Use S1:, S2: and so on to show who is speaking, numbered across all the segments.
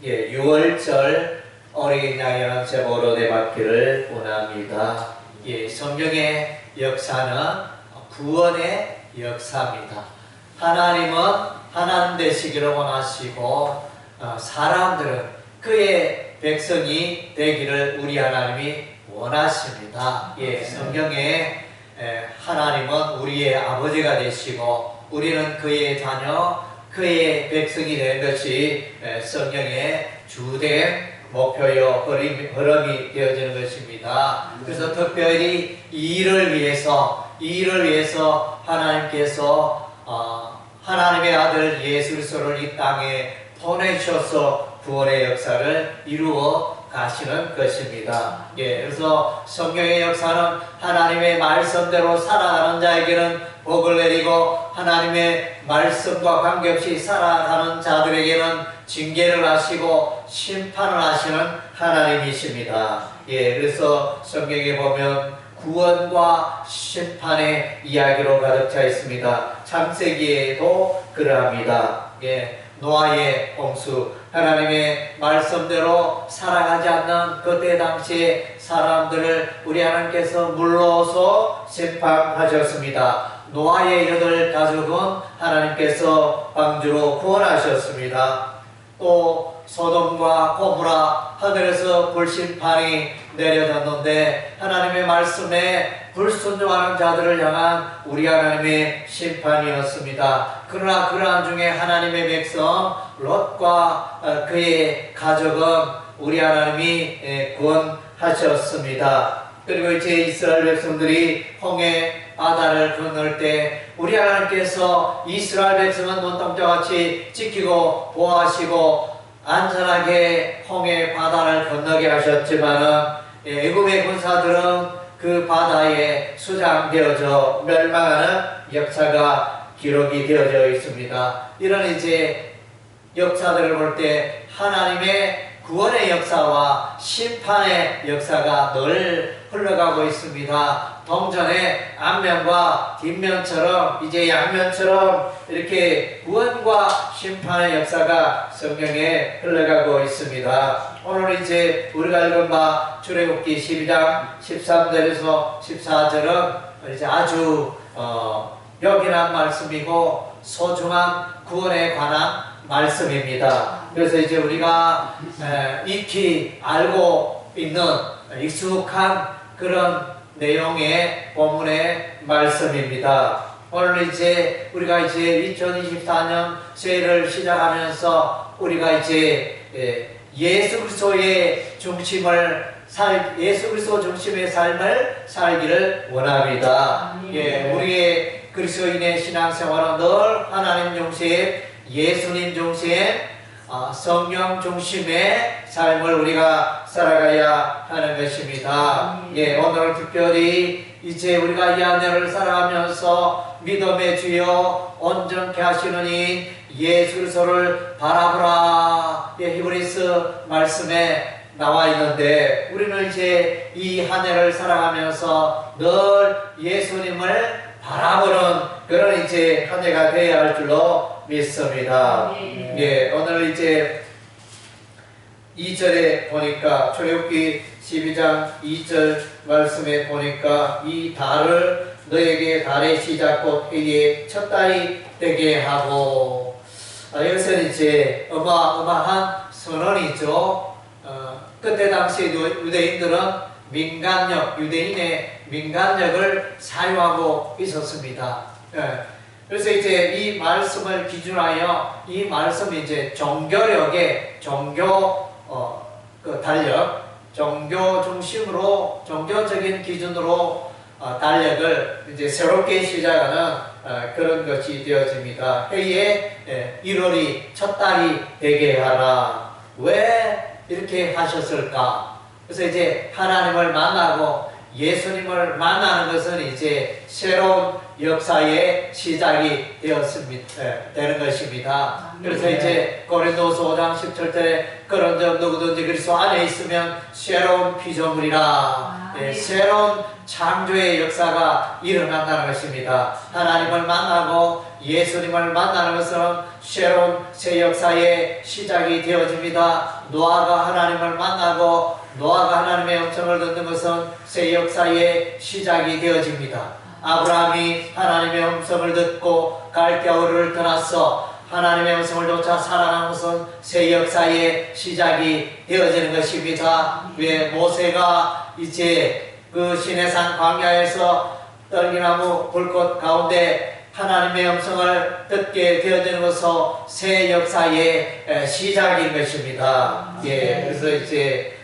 S1: 6월절 어린 양이라는 제목으로 내받기를 원합니다. 성경의 역사는 구원의 역사입니다. 하나님은 하나님 되시기를 원하시고 사람들은 그의 백성이 되기를 우리 하나님이 원하십니다. 성경에 하나님은 우리의 아버지가 되시고 우리는 그의 자녀, 그의 백성이 되는 것이 성경의 주된 목표요 흐름이 되어지는 것입니다. 그래서 특별히 이 일을 위해서 하나님께서 하나님의 아들 예수 그리스도를 이 땅에 보내셔서 구원의 역사를 이루어 가시는 것입니다. 그래서 성경의 역사는 하나님의 말씀대로 살아가는 자에게는 복을 내리고 하나님의 말씀과 관계없이 살아가는 자들에게는 징계를 하시고 심판을 하시는 하나님이십니다. 그래서 성경에 보면 구원과 심판의 이야기로 가득 차 있습니다. 창세기에도 그러합니다. 노아의 홍수, 하나님의 말씀대로 살아가지 않는 그때 당시에 사람들을 우리 하나님께서 물러서 심판하셨습니다. 노아의 8가족은 하나님께서 방주로 구원하셨습니다. 또 소돔과 고모라 하늘에서 불심판이 내려졌는데 하나님의 말씀에 불순종하는 자들을 향한 우리 하나님의 심판이었습니다. 그러나 그러한 중에 하나님의 백성 롯과 그의 가족은 우리 하나님이 구원하셨습니다. 그리고 이제 이스라엘 백성들이 홍해 바다를 건널 때 우리 하나님께서 이스라엘 백성은 눈동자같이 지키고 보호하시고 안전하게 홍해 바다를 건너게 하셨지만 애굽의 군사들은 그 바다에 수장되어져 멸망하는 역사가 기록이 되어져 있습니다. 이런 이제 역사들을 볼 때 하나님의 구원의 역사와 심판의 역사가 늘 흘러가고 있습니다. 동전의 앞면과 뒷면처럼 이제 양면처럼 이렇게 구원과 심판의 역사가 성경에 흘러가고 있습니다. 오늘 이제 우리가 읽은 바 출애굽기 12장 13절에서 14절은 이제 아주 요긴한 말씀이고 소중한 구원에 관한 말씀입니다. 그래서 이제 우리가 익히 알고 있는 익숙한 그런 내용의 본문의 말씀입니다. 오늘 이제 우리가 이제 2024년 새해를 시작하면서 우리가 이제 예수 그리스도의 예수 그리스도 중심의 삶을 살기를 원합니다. 우리의 그리스도인의 신앙생활은 늘 하나님 중심, 예수님 중심, 성령 중심의 삶을 우리가 살아가야 하는 것입니다. 오늘 특별히 이제 우리가 이 한 해를 살아가면서 믿음의 주여 온전케 하시는 이 예수 그리스도를 바라보라 히브리서 말씀에 나와 있는데 우리는 이제 이 한 해를 살아가면서 늘 예수님을 바라보는 그런 이제 한 해가 되어야 할 줄로 믿습니다. 오늘 이제 2절에 보니까 출애굽기 12장 2절 말씀에 보니까 이 달을 너에게 달의 시작 곧 해의 첫 달이 되게 하고 이것은 이제 어마어마한 선언이죠. 그때 당시 유대인들은 유대인의 민간력을 사용하고 있었습니다. 그래서 이제 이 말씀을 기준하여 이 말씀이 이제 종교력의 달력, 종교 중심으로 종교적인 기준으로 달력을 이제 새롭게 시작하는 그런 것이 되어집니다. 해에 1월이 첫 달이 되게 하라. 왜 이렇게 하셨을까? 그래서 이제 하나님을 만나고 예수님을 만나는 것은 이제 새로운 역사의 시작이 되는 것입니다. 그래서 이제 고린도서 5장 17절에 그런즉 누구든지 그리스도 안에 있으면 새로운 피조물이라 새로운 창조의 역사가 일어난다는 것입니다. 하나님을 만나고 예수님을 만나는 것은 새로운 새 역사의 시작이 되어집니다. 노아가 하나님을 만나고 노아가 하나님의 음성을 듣는 것은 새 역사의 시작이 되어집니다. 아브라함이 하나님의 음성을 듣고 갈대아우를 떠나서 하나님의 음성을 쫓아 살아가는 것은 새 역사의 시작이 되어지는 것입니다. 왜 모세가 이제 그 시내산 광야에서 떨기나무 불꽃 가운데 하나님의 음성을 듣게 되어지는 것은 새 역사의 시작인 것입니다. 예, 그래서 이제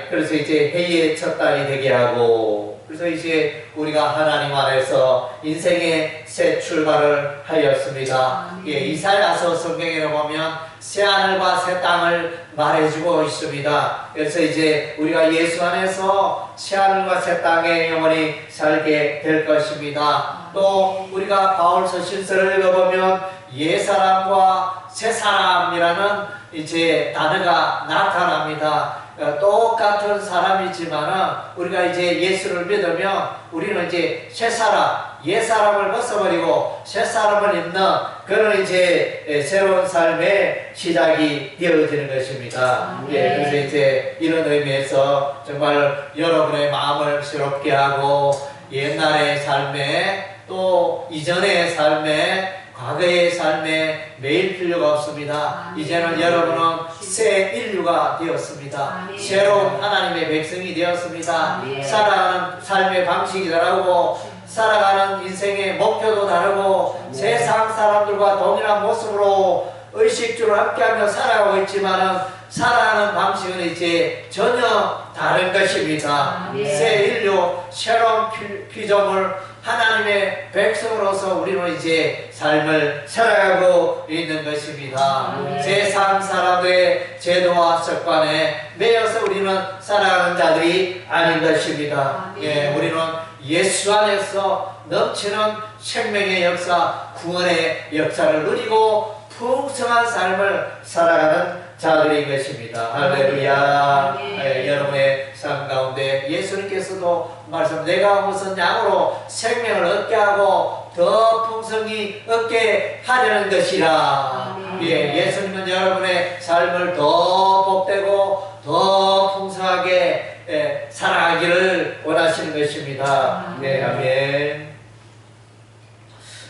S1: 그래서 이제 해의 첫 달이 되게 하고, 그래서 이제 우리가 하나님 안에서 인생의 새 출발을 하였습니다. 예, 이사야서 성경에 보면 새 하늘과 새 땅을 말해주고 있습니다. 그래서 이제 우리가 예수 안에서 새 하늘과 새 땅에 영원히 살게 될 것입니다. 또 우리가 바울서 신서를 읽어보면 옛사람과 새사람이라는 이제 단어가 나타납니다. 똑같은 사람이지만 우리가 이제 예수를 믿으면 우리는 이제 새사람, 옛사람을 벗어버리고 새사람을 입는 그런 이제 새로운 삶의 시작이 되어지는 것입니다. 예, 그래서 이제 이런 의미에서 정말 여러분의 마음을 새롭게 하고 옛날의 삶에 또 이전의 삶에 과거의 삶에 매일 필요가 없습니다. 이제는 여러분은 새 인류가 되었습니다. 새로운 하나님의 백성이 되었습니다. 살아가는 삶의 방식이 다르고 살아가는 인생의 목표도 다르고 세상 사람들과 동일한 모습으로 의식주를 함께하며 살아가고 있지만 살아가는 방식은 이제 전혀 다른 것입니다. 새 인류, 새로운 피조물, 하나님의 백성으로서 우리는 이제 삶을 살아가고 있는 것입니다. 세상 사람들의 제도와 습관에 매여서 우리는 살아가는 자들이 아닌 것입니다. 예, 우리는 예수 안에서 넘치는 생명의 역사, 구원의 역사를 누리고 풍성한 삶을 살아가는 자들인 것입니다. 할렐루야. 여러분의 삶 가운데 예수님께서도 말씀, 내가 무슨 양으로 생명을 얻게 하고 더 풍성히 얻게 하려는 것이라. 예수님은 여러분의 삶을 더 복되고 더 풍성하게 살아가기를 원하시는 것입니다. 네, 아멘.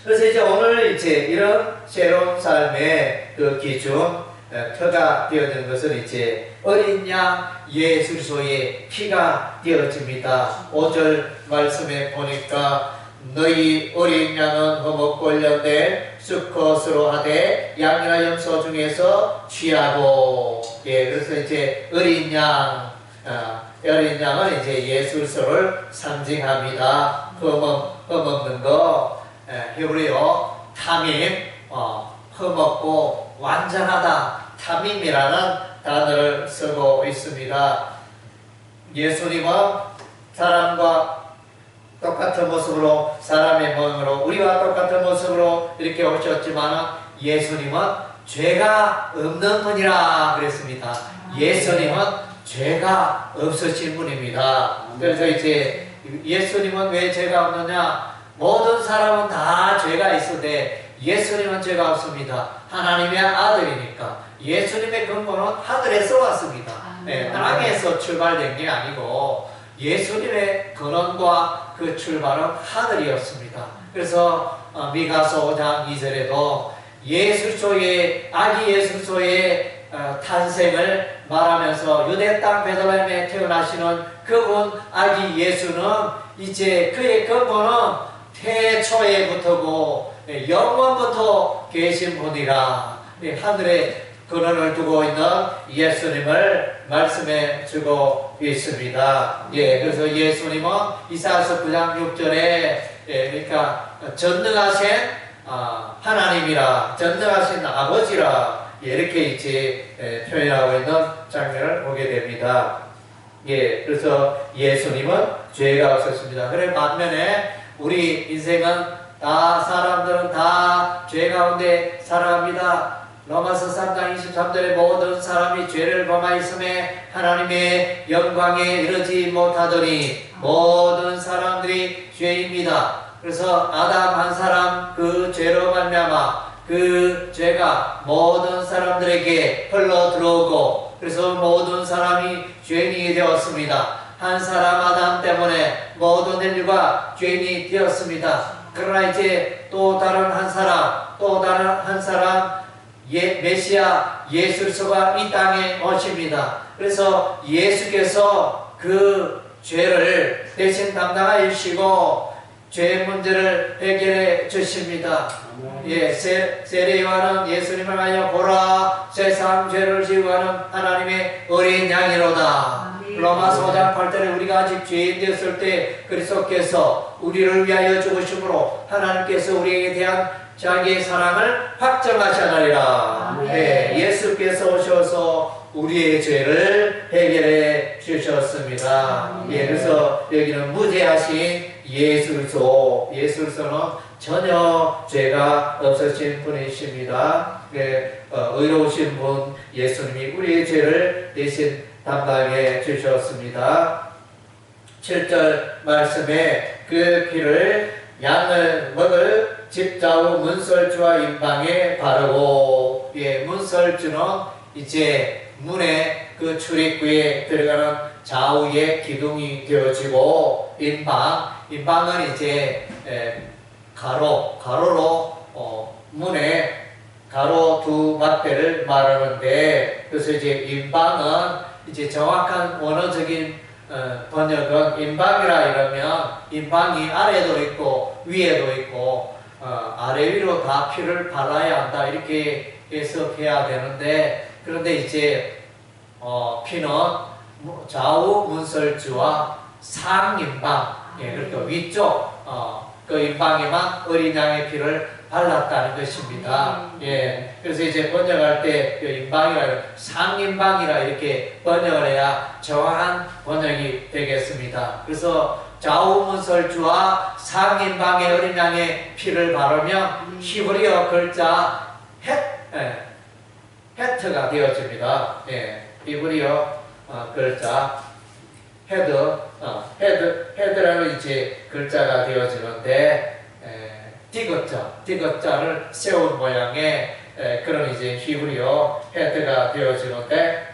S1: 그래서 이제 오늘 이제 이런 새로운 삶의 그 기준, 터가 되어진 것은 이제 어린 양 예수 그리스도의 피가 되어집니다. 5절 말씀에 보니까 너희 어린 양은 허목 관련된 수컷으로 하되 양이나 염소 중에서 취하고. 예, 그래서 이제 어린 양은 이제 예수 그리스도를 상징합니다. 허먹는 거, 히브리어 타밈, 허먹고 완전하다, 타밈이라는 단어를 쓰고 있습니다. 예수님은 사람과 똑같은 모습으로, 사람의 모형으로, 우리와 똑같은 모습으로 이렇게 오셨지만 예수님은 죄가 없는 분이라 그랬습니다. 예수님은 죄가 없으신 분입니다. 그래서 이제 예수님은 왜 죄가 없느냐? 모든 사람은 다 죄가 있는데 예수님은 죄가 없습니다. 하나님의 아들이니까. 예수님의 근본은 하늘에서 왔습니다. 땅에서 출발된 게 아니고 예수님의 근원과 그 출발은 하늘이었습니다. 그래서 미가서 5장 2절에도 아기 예수 그리스도의 탄생을 말하면서 유대 땅 베들레헴에 태어나시는 그분 아기 예수는 이제 그의 근본은 태초에부터고 영원부터 계신 분이라. 하늘에 근원을 두고 있는 예수님을 말씀해 주고 있습니다. 예, 그래서 예수님은 이사야서 9장 6절에 그러니까 전능하신 하나님이라, 전능하신 아버지라, 이렇게 이제 표현하고 있는 장면을 보게 됩니다. 예, 그래서 예수님은 죄가 없었습니다. 그래 반면에 우리 인생은 사람들은 다 죄 가운데 살아갑니다. 로마서 3장 23절에 모든 사람이 죄를 범하였음에 하나님의 영광에 이르지 못하더니 모든 사람들이 죄입니다. 그래서 아담 한 사람 그 죄로 말미암아 그 죄가 모든 사람들에게 흘러 들어오고 그래서 모든 사람이 죄인이 되었습니다. 한 사람 아담 때문에 모든 인류가 죄인이 되었습니다. 그러나 이제 또 다른 한 사람 메시아 예수 그리스도가 이 땅에 오십니다. 그래서 예수께서 그 죄를 대신 담당하시고 죄 문제를 해결해 주십니다. 예, 세례 요한은 예수님을 하여 보라 세상 죄를 지고 하는 하나님의 어린 양이로다. 로마서 5장 8절에 우리가 아직 죄인 되었을 때 그리스도께서 우리를 위하여 죽으심으로 하나님께서 우리에게 대한 자기의 사랑을 확정하셨느니라. 네, 예수께서 오셔서 우리의 죄를 해결해 주셨습니다. 예, 그래서 여기는 무죄하신 예수 그리스도는 전혀 죄가 없으신 분이십니다. 네, 의로우신 분 예수님이 우리의 죄를 대신 담당해 주셨습니다. 7절 말씀에 그 피를 양을 먹을 집좌우 문설주와 임방에 바르고, 예, 문설주는 이제 문의 그 출입구에 들어가는 좌우의 기둥이 되어지고, 임방은 이제 가로로 문에 가로 두 맞대를 말하는데, 그래서 이제 임방은 이제 정확한 원어적인 번역은 임방이라 이러면 임방이 아래도 있고 위에도 있고 아래 위로 다 피를 발라야 한다 이렇게 해석해야 되는데, 그런데 이제 피는 좌우 문설주와 상임방, 예, 그러니까 위쪽 그 임방에만 어린 양의 피를 발랐다는 것입니다. 예, 그래서 이제 번역할 때 임방이라 상임방이라 이렇게 번역을 해야 정확한 번역이 되겠습니다. 그래서 좌우문설주와 상임방의 어린 양의 피를 바르면 히브리어 글자 헤트가 되어집니다. 예, 히브리어 글자 헤드라는 이제 글자가 되어지는데, 디귿자를 세운 모양의 그런 이제 히브리어 헤드가 되어지는데,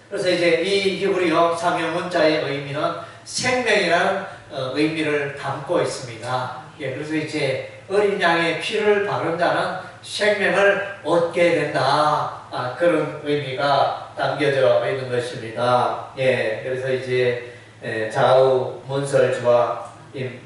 S1: 그래서 이제 이 히브리어 상형문자의 의미는 생명이라는 의미를 담고 있습니다. 예, 그래서 이제 어린 양의 피를 바른 자는 생명을 얻게 된다. 그런 의미가 담겨져 있는 것입니다. 예, 그래서 이제 좌우 문설주와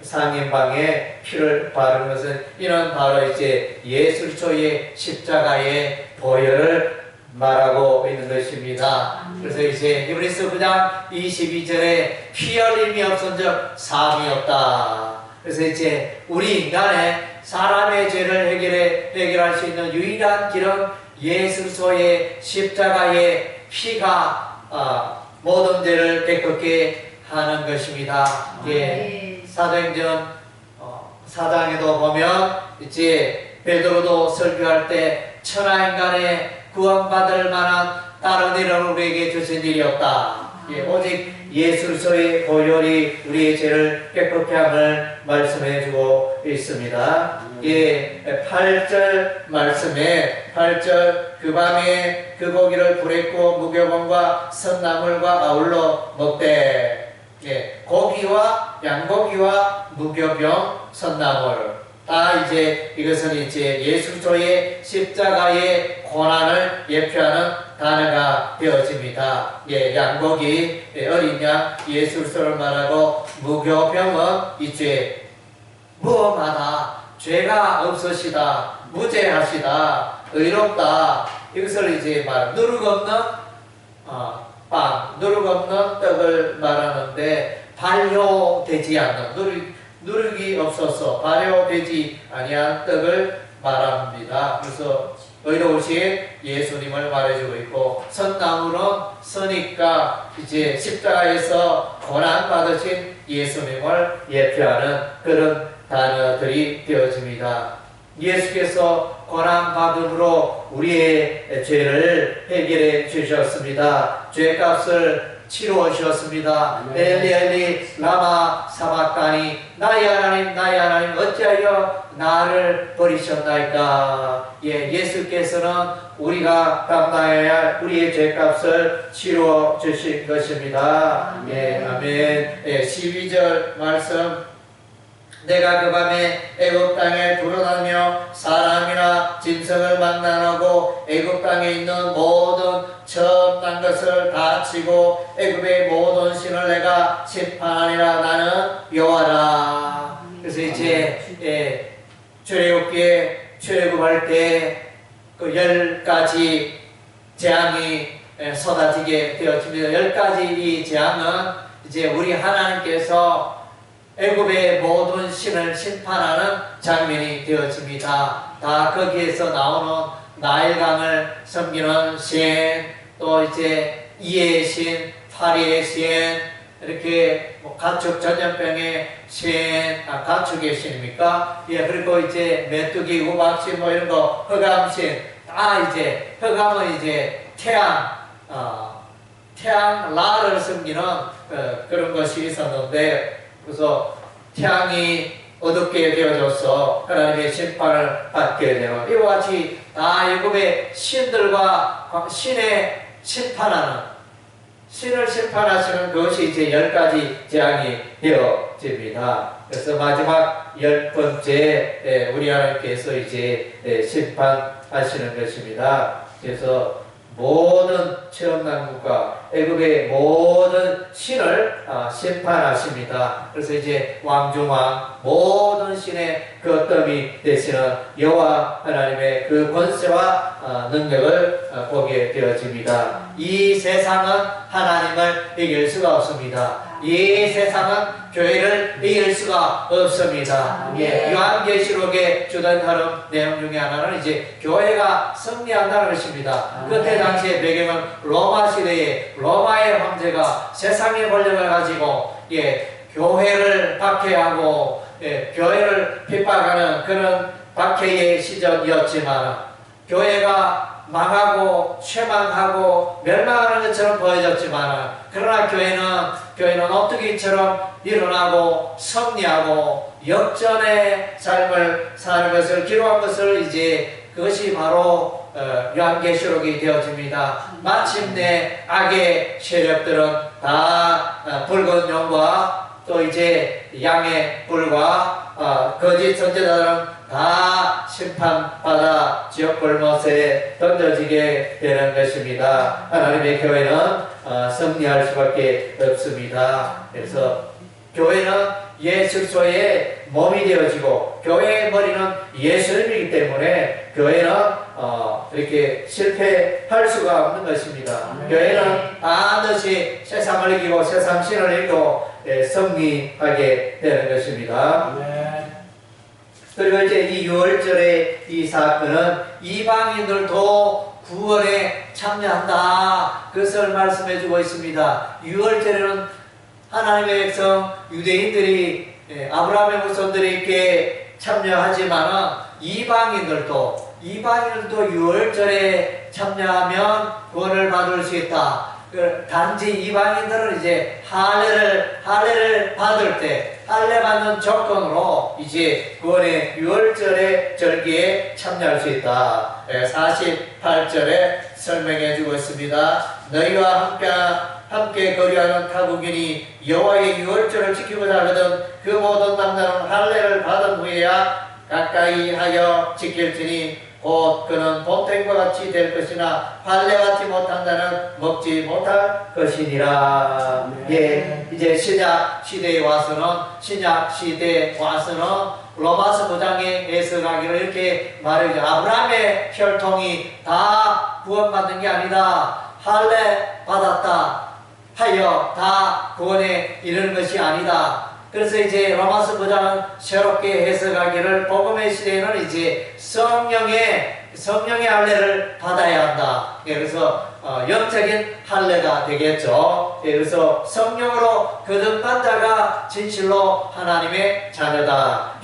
S1: 상임방에 피를 바르는 것은 이는 바로 이제 예수 그리스도의 십자가의 보혈을 말하고 있는 것입니다. 그래서 이제 히브리서 9장 22절에 피 흘림이 없은즉 사함이 없다. 그래서 이제 우리 인간의 사람의 죄를 해결할 수 있는 유일한 길은 예수 그리스도의 십자가의 피가 모든 죄를 깨끗게 하는 것입니다. 예, 사도행전 4장에도 보면 이제 베드로도 설교할 때 천하 인간의 구원받을 만한 다른 이름을 우리에게 주신 일이 없다. 예, 오직 예수 그리스도의 보혈이 우리의 죄를 깨끗게 함을 말씀해 주고 있습니다. 예, 8절 말씀에 8절 그 밤에 그 고기를 불에 구워 무교병과 선나물과 아울러 먹되, 예, 고기와 양고기와 무교병 선나물 다 이제 이것은 이제 예수 그리스도의 십자가의 고난을 예표하는 단어가 되어집니다. 예, 양고기, 어린 양, 예수 그리스도를 말하고 무교병은 이제 무엇마다 죄가 없으시다, 무죄하시다, 의롭다, 이것을 이제 누룩 없는 빵, 누룩 없는 떡을 말하는데, 발효되지 않는 누룩이 없어서 발효되지 아니한 떡을 말합니다. 그래서 의로우신 예수님을 말해주고 있고, 선나무는 선이니까 이제 십자가에서 고난 받으신 예수님을 예표하는 그런 단어들이 되어집니다. 예수께서 고난 받음으로 우리의 죄를 해결해 주셨습니다. 죄값을 치루어 주었습니다. 엘리 엘리 라마 사박다니 나의 하나님 어찌하여 나를 버리셨나이까. 예, 예수께서는 우리가 감당해야 할 우리의 죄값을 치루어 주신 것입니다. 예, 아멘. 예, 12절 말씀. 내가 그 밤에 애굽 땅에 돌아다니며 사람이나 짐승을 망라하고 애굽 땅에 있는 모든 처음 난 것을 다 치고 애굽의 모든 신을 내가 심판하니라. 나는 여호와라. 그래서 이제 출애굽할 때 그 10가지 재앙이 쏟아지게 되었습니다. 10가지 이 재앙은 이제 우리 하나님께서 애굽의 모든 신을 심판하는 장면이 되어집니다. 다 거기에서 나오는 나일강을 섬기는 신, 또 이제 이의 신, 파리의 신, 이렇게 가축 전염병의 신, 가축의 신입니까? 예, 그리고 이제 메뚜기, 우박신 뭐 이런 거, 흑암신, 다 이제 흑암은 이제 태양 라를 섬기는 그런 것이 있었는데, 그래서 태양이 어둡게 되어져서 하나님의 심판을 받게 되는 이와 같이 다 애굽의 신들과 신의 신을 심판하시는 그것이 이제 10가지 재앙이 되어집니다. 그래서 마지막 10번째 우리 하나님께서 이제 심판하시는 것입니다. 그래서 모든 체험난국과 애굽의 모든 신을 심판하십니다. 그래서 이제 왕중왕 모든 신의 그 어떠함이 되시는 여호와 하나님의 그 권세와 능력을 보게 되어집니다. 이 세상은 하나님을 이길 수가 없습니다. 이 세상은 교회를 이길 수가 없습니다. 예, 요한계시록에 주된 다른 내용 중에 하나는 이제 교회가 승리한다는 것입니다. 그때 당시의 배경은 로마 시대에 로마의 황제가 세상의 권력을 가지고 교회를 박해하고 교회를 핍박하는 그런 박해의 시절이었지만 교회가 망하고 쇠망하고 멸망하는 것처럼 보여졌지만 그러나 교회는 어떻게처럼 일어나고 승리하고 역전의 삶을 사는 것을 기록한 것을 이제 그것이 바로 요한계시록이 되어집니다. 마침내 악의 세력들은 다 붉은 용과 또 이제 양의 뿔과 거짓 선지자들은 다 심판받아 지옥 불못에 던져지게 되는 것입니다. 하나님의 교회는 승리할 수밖에 없습니다. 그래서 교회는 예수의 몸이 되어지고 교회의 머리는 예수님이기 때문에 교회는 이렇게 실패할 수가 없는 것입니다. 교회는 반드시 세상을 이기고 세상 신을 이기고 승리하게 되는 것입니다. 그리고 이제 이 6월절의 이 사건은 이방인들도 구원에 참여한다. 그것을 말씀해 주고 있습니다. 6월절에는 하나님의 백성 유대인들이 아브라함의 후손들이 이렇게 참여하지만 이방인들도 6월절에 참여하면 구원을 받을 수 있다. 단지 이방인들은 이제 할례를 받을 때 할례 받는 조건으로 이제 구원의 6월절의 절기에 참여할 수 있다. 48절에 설명해 주고 있습니다. 너희와 함께 거류하는 타국인이 여호와의 6월절을 지키고자 하거든 그 모든 남자는 할례를 받은 후에야 가까이 하여 지킬지니 곧 그는 보탱과 같이 될 것이나 할례 받지 못한 자는 먹지 못할 것이니라. 예, 이제 신약 시대에 와서는 로마서 9장에 해석하기를 이렇게 말해요. 아브라함의 혈통이 다 구원받는 게 아니다. 할례 받았다 하여 다 구원에 이르는 것이 아니다. 그래서 이제 로마서 9장은 새롭게 해석하기를 복음의 시대에는 이제 성령의 할례를 받아야 한다. 그래서 영적인 할례가 되겠죠. 그래서 성령으로 거듭난 자가 진실로 하나님의 자녀다.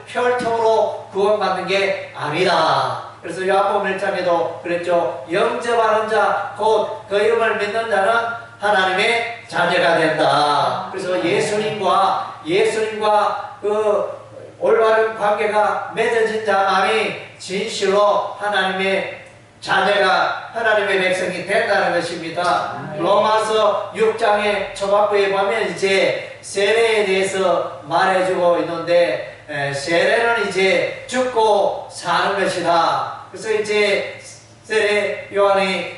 S1: 혈통으로 구원받는 게 아니다. 그래서 요한복음 1장에도 그랬죠. 영접하는 자, 곧 그 이름을 믿는 자는 하나님의 자녀가 된다. 그래서 예수님과 그 올바른 관계가 맺어진 자만이 진실로 하나님의 자녀가 하나님의 백성이 된다는 것입니다. 로마서 6장의 초반부에 보면 이제 세례에 대해서 말해주고 있는데 세례는 이제 죽고 사는 것이다. 그래서 이제 세례 요한이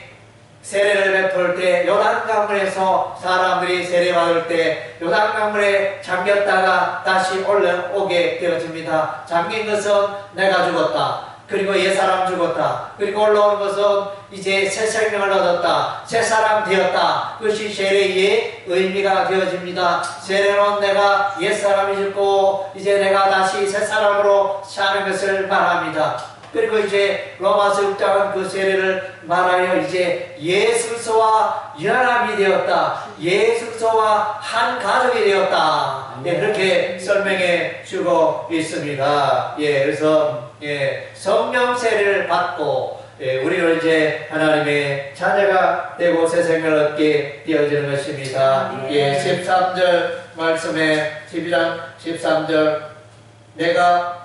S1: 세례를 베풀 때 요단강물에서 사람들이 세례받을 때 요단강물에 잠겼다가 다시 올라오게 되어집니다. 잠긴 것은 내가 죽었다. 그리고 옛사람 죽었다. 그리고 올라오는 것은 이제 새 생명을 얻었다. 새 사람 되었다. 그것이 세례의 의미가 되어집니다. 세례는 내가 옛사람이 죽고 이제 내가 다시 새 사람으로 사는 것을 말합니다. 그리고 이제 로마서 6장은 그 세례를 말하여 이제 예수서와 연합이 되었다. 예수서와 한 가족이 되었다. 그렇게 설명해 주고 있습니다. 그래서 성령 세례를 받고 우리는 이제 하나님의 자녀가 되고 새 생명을 얻게 되어지는 것입니다. 13절 말씀에 12장 13절 내가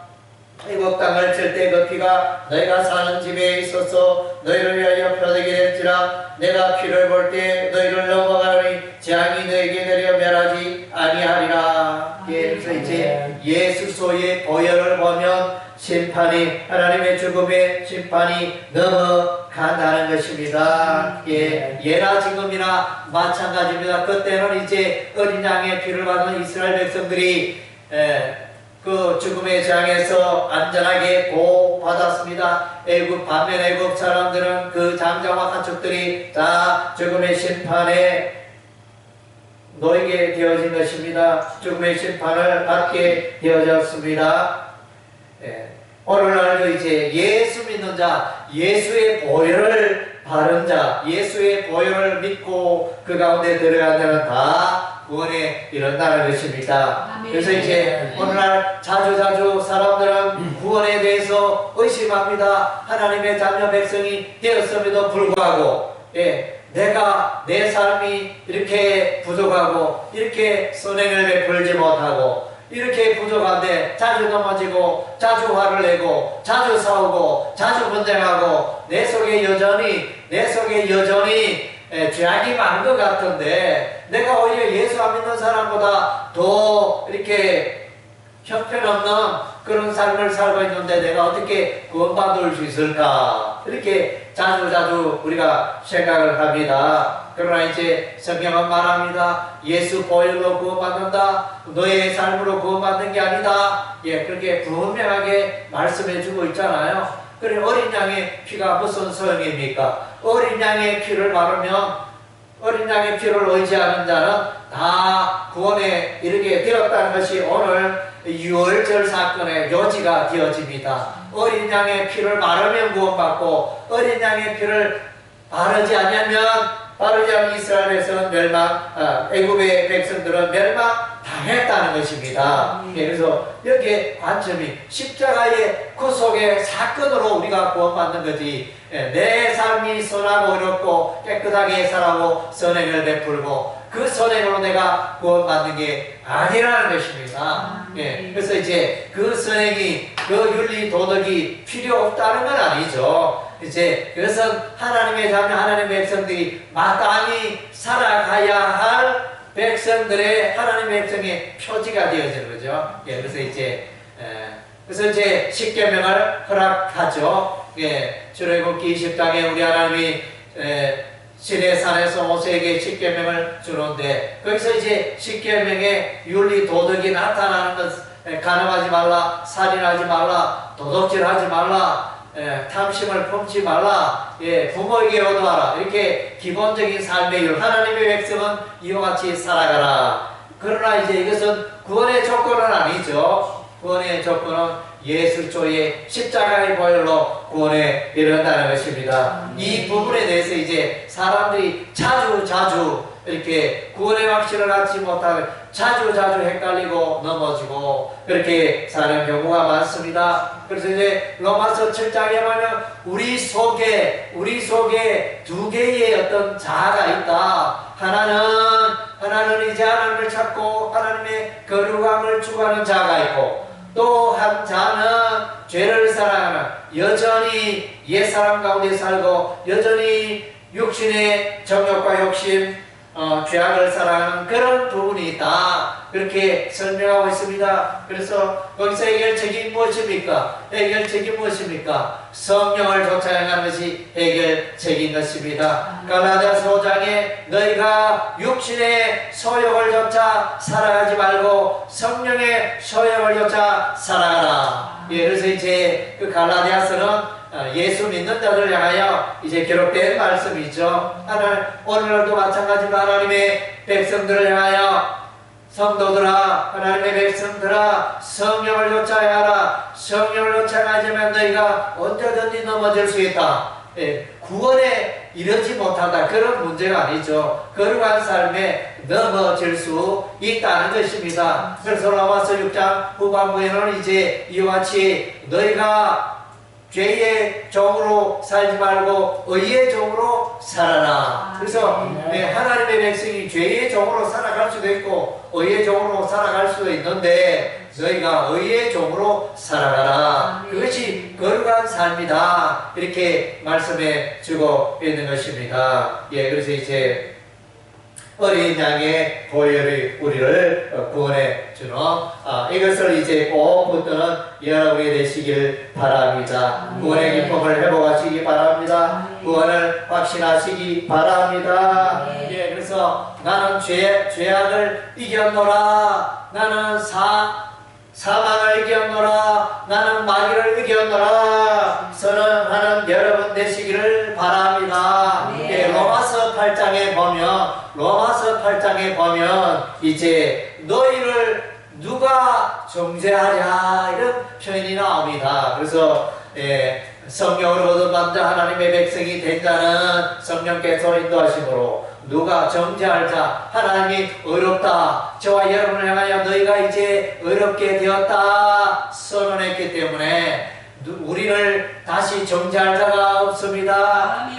S1: 애굽 땅을 칠 때 그 피가 너희가 사는 집에 있어서 너희를 위하여 표되게 될지라 내가 피를 볼 때 너희를 넘어가니 재앙이 너희에게 내려 멸하지 아니하리라. 그래서 이제 예수소의 보혈을 보면 심판이 하나님의 죽음의 심판이 넘어간다는 것입니다. 예나 지금이나 마찬가지입니다. 그때는 이제 어린 양의 피를 받은 이스라엘 백성들이 그 죽음의 재앙에서 안전하게 보호받았습니다. 반면 애굽 사람들은 그 장자와 가축들이 다 죽음의 심판에 놓이게 되어진 것입니다. 죽음의 심판을 받게 되어졌습니다. 오늘날도 이제 예수 믿는 자, 예수의 보혈을 바른 자, 예수의 보혈을 믿고 그 가운데 들어간다면 다 구원에 이른다는 것입니다. 그래서 이제 오늘날 자주 사람들은 구원에 대해서 의심합니다. 하나님의 자녀 백성이 되었음에도 불구하고 내가 내 삶이 이렇게 부족하고 이렇게 선행을 베풀지 못하고 이렇게 부족한데 자주 넘어지고 자주 화를 내고 자주 싸우고 자주 분쟁하고 내 속에 여전히 죄악이 많은 것 같은데 내가 오히려 예수 안 믿는 사람보다 더 이렇게 형편없는 그런 삶을 살고 있는데 내가 어떻게 구원받을 수 있을까? 이렇게 자주 우리가 생각을 합니다. 그러나 이제 성경은 말합니다. 예수 보혈로 구원받는다. 너의 삶으로 구원받는 게 아니다. 그렇게 분명하게 말씀해 주고 있잖아요. 그래 어린 양의 피가 무슨 소용입니까? 어린 양의 피를 바르면 어린 양의 피를 의지하는 자는 다 구원에 이르게 되었다는 것이 오늘 유월절 사건의 요지가 되어집니다. 어린 양의 피를 바르면 구원받고 어린 양의 피를 바르지 않으면 이스라엘에서는 애굽의 백성들은 멸망당했다는 것입니다. 그래서 여기에 관점이 십자가의 구속의 사건으로 우리가 구원받는 거지 내 삶이 선하고 의롭고 깨끗하게 살아고 선행을 베풀고 그 선행으로 내가 구원받는 게 아니라는 것입니다. 그래서 이제 그 선행이 그 윤리 도덕이 필요 없다는 건 아니죠. 이제 그것은 하나님의 자녀 하나님의 백성들이 마땅히 살아가야 할 백성들의 하나님의 백성의 표지가 되어지는 거죠. 그래서 이제 십계명을 허락하죠. 출애굽기 20장에 우리 하나님이 시내산에서 모세에게 십계명을 주는데 거기서 이제 십계명의 윤리 도덕이 나타나는 것 간음하지 말라, 살인하지 말라, 도둑질하지 말라, 탐심을 품지 말라, 부모에게 효도하라. 이렇게 기본적인 삶의 율, 하나님의 백성은 이와 같이 살아가라. 그러나 이제 이것은 구원의 조건은 아니죠. 구원의 조건은 예수조의 십자가의 보혈로 구원에 이른다는 것입니다. 이 부분에 대해서 이제 사람들이 자주 이렇게 구원의 확신을 갖지 못하고 자주 헷갈리고 넘어지고 그렇게 사는 경우가 많습니다. 그래서 이제 로마서 7장에 보면 우리 속에 두 개의 어떤 자아가 있다. 하나는 이제 하나님을 찾고 하나님의 거룩함을 추구하는 자아가 있고, 또 한 자는 죄를 사랑하는, 여전히 옛사람 가운데 살고 여전히 육신의 정욕과 욕심, 죄악을 사랑하는 그런 부분이 있다. 그렇게 설명하고 있습니다. 그래서 거기서 해결책이 무엇입니까? 성령을 쫓아 행하는 것이 해결책인 것입니다. 갈라디아서 5장에 너희가 육신의 소욕을 쫓아 살아가지 말고 성령의 소욕을 쫓아 살아가라. 그래서 이제 그 갈라디아서는 예수 믿는 자들 향하여 이제 기록된 말씀이죠. 오늘날도 마찬가지로 하나님의 백성들을 향하여 성도들아, 하나님의 백성들아, 성령을 쫓아야 하라. 성령을 쫓아가지면 너희가 언제든지 넘어질 수 있다. 구원에 이르지 못한다. 그런 문제가 아니죠. 거룩한 삶에 넘어질 수 있다는 것입니다. 그래서 로마서 6장 후반부에는 이제 이와 같이 너희가 죄의 종으로 살지 말고 의의 종으로 살아라. 그래서 하나님의 백성이 죄의 종으로 살아갈 수도 있고 의의 종으로 살아갈 수도 있는데 너희가 의의 종으로 살아가라. 그것이 거룩한 삶이다. 이렇게 말씀해 주고 있는 것입니다. 그래서 이제 어린 양의 보혈이 우리를 구원해 주는 이것을 이제 꼭 붙드는 여러분이 되시길 바랍니다. 구원의 기쁨을 회복하시기 바랍니다. 구원을 확신하시기 바랍니다. 그래서 나는 죄악을 이겼노라. 나는 사망을 이겼노라. 나는 마귀를 이겼노라. 선언하는 여러분 되시기를 바랍니다. 로마서 8장에 보면 이제 너희를 누가 정죄하랴 이런 표현이 나옵니다. 그래서 성령으로 거듭난 자 하나님의 백성이 된 자는 성령께서 인도하심으로 누가 정죄할 자 하나님이 의롭다. 저와 여러분을 향하여 너희가 이제 의롭게 되었다 선언했기 때문에 우리를 다시 정죄할 자가 없습니다.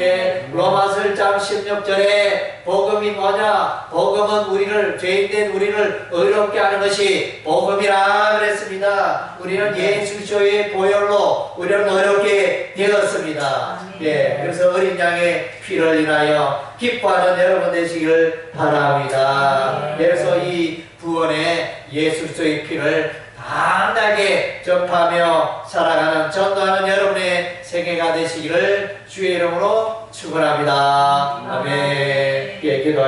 S1: 로마서 1장 16절에 복음이 뭐냐? 복음은 우리를, 죄인된 우리를 의롭게 하는 것이 복음이라 그랬습니다. 우리는 예수의 보혈로 우리는 의롭게 되었습니다. 그래서 어린 양의 피를 인하여 기뻐하는 여러분 되시길 바랍니다. 그래서 이 구원의 예수의 피를 당당하게 전파하며 살아가는 전도하는 여러분의 세계가 되시기를 주의 이름으로 축원합니다. 아멘. 기도